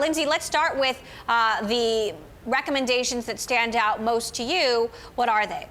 Lindsey, let's start with the recommendations that stand out most to you. What are they?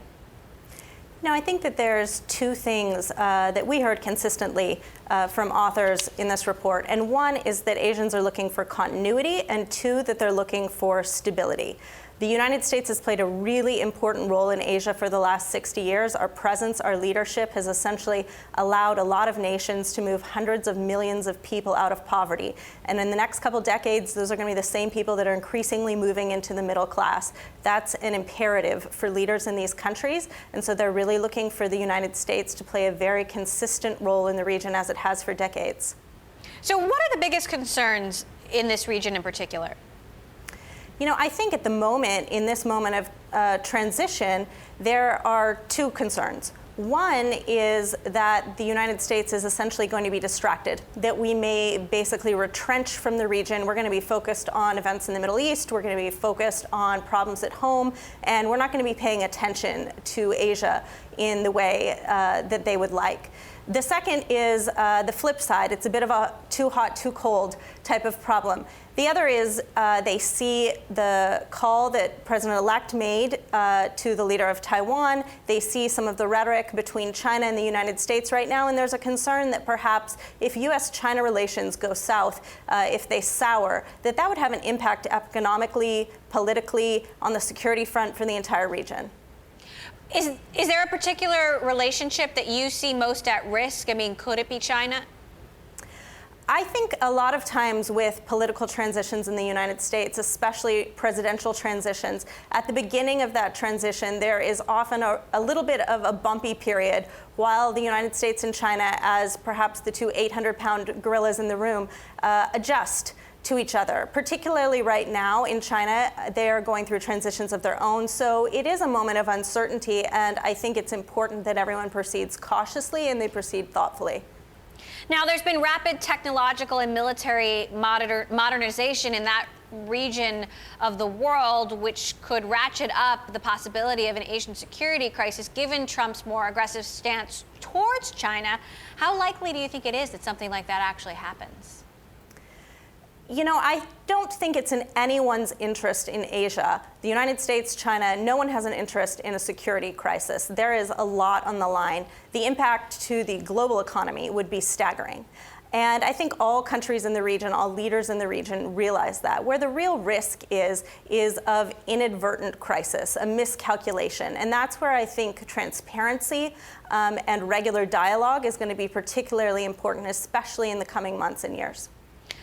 Now, I think that there's two things that we heard consistently from authors in this report. And one is that Asians are looking for continuity, and two, that they're looking for stability. The United States has played a really important role in Asia for the last 60 years. Our presence, our leadership has essentially allowed a lot of nations to move hundreds of millions of people out of poverty. And in the next couple decades, those are going to be the same people that are increasingly moving into the middle class. That's an imperative for leaders in these countries. And so they're really looking for the United States to play a very consistent role in the region as it has for decades. So what are the biggest concerns in this region in particular? You know, I think at the moment, in this moment of transition, there are two concerns. One is that the United States is essentially going to be distracted, that we may basically retrench from the region. We're going to be focused on events in the Middle East. We're going to be focused on problems at home, and we're not going to be paying attention to Asia in the way that they would like. The second is the flip side. It's a bit of a too hot, too cold type of problem. The other is they see the call that President-elect made to the leader of Taiwan. They see some of the rhetoric between China and the United States right now, and there's a concern that perhaps if U.S.-China relations go south, if they sour, that would have an impact economically, politically, on the security front for the entire region. Is there a particular relationship that you see most at risk? I mean, could it be China? I think a lot of times with political transitions in the United States, especially presidential transitions, at the beginning of that transition, there is often a little bit of a bumpy period while the United States and China, as perhaps the two 800-pound gorillas in the room, adjust to each other. Particularly right now in China, they are going through transitions of their own. So it is a moment of uncertainty, and I think it's important that everyone proceeds cautiously and they proceed thoughtfully. Now, there's been rapid technological and military modernization in that region of the world, which could ratchet up the possibility of an Asian security crisis, given Trump's more aggressive stance towards China. How likely do you think it is that something like that actually happens? You know, I don't think it's in anyone's interest in Asia, the United States, China. No one has an interest in a security crisis. There is a lot on the line. The impact to the global economy would be staggering. And I think all countries in the region, all leaders in the region realize that. Where the real risk is of inadvertent crisis, a miscalculation. And that's where I think transparency and regular dialogue is going to be particularly important, especially in the coming months and years.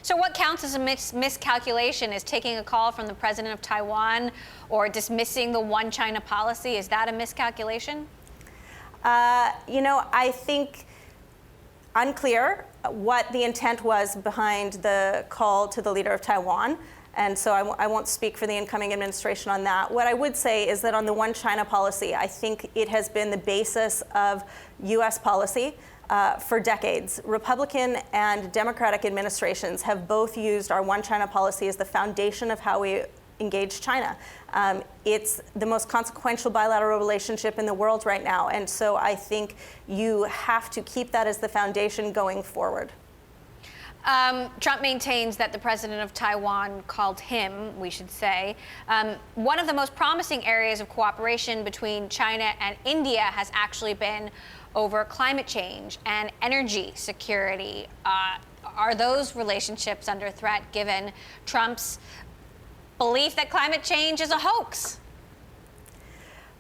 So what counts as a miscalculation? Is taking a call from the president of Taiwan or dismissing the one China policy? Is that a miscalculation? You know, I think unclear what the intent was behind the call to the leader of Taiwan. And so I won't speak for the incoming administration on that. What I would say is that on the one China policy, I think it has been the basis of U.S. policy for decades. Republican and Democratic administrations have both used our one China policy as the foundation of how we engage China. It's the most consequential bilateral relationship in the world right now. And so I think you have to keep that as the foundation going forward. Trump maintains that the president of Taiwan called him, we should say. One of the most promising areas of cooperation between China and India has actually been over climate change and energy security. Are those relationships under threat given Trump's belief that climate change is a hoax?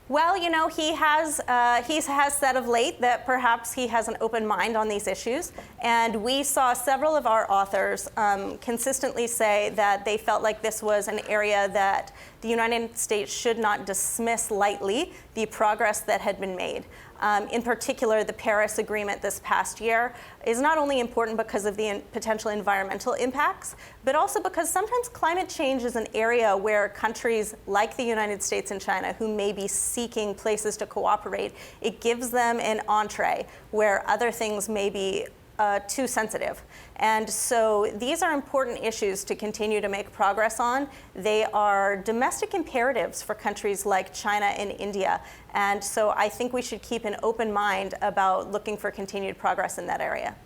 Well, you know, he has said of late that perhaps he has an open mind on these issues. And we saw several of our authors consistently say that they felt like this was an area that the United States should not dismiss lightly the progress that had been made. In particular, the Paris Agreement this past year is not only important because of the potential environmental impacts, but also because sometimes climate change is an area where countries like the United States and China, who may be seeking places to cooperate, it gives them an entree where other things may be too sensitive. And so these are important issues to continue to make progress on. They are domestic imperatives for countries like China and India. And so I think we should keep an open mind about looking for continued progress in that area.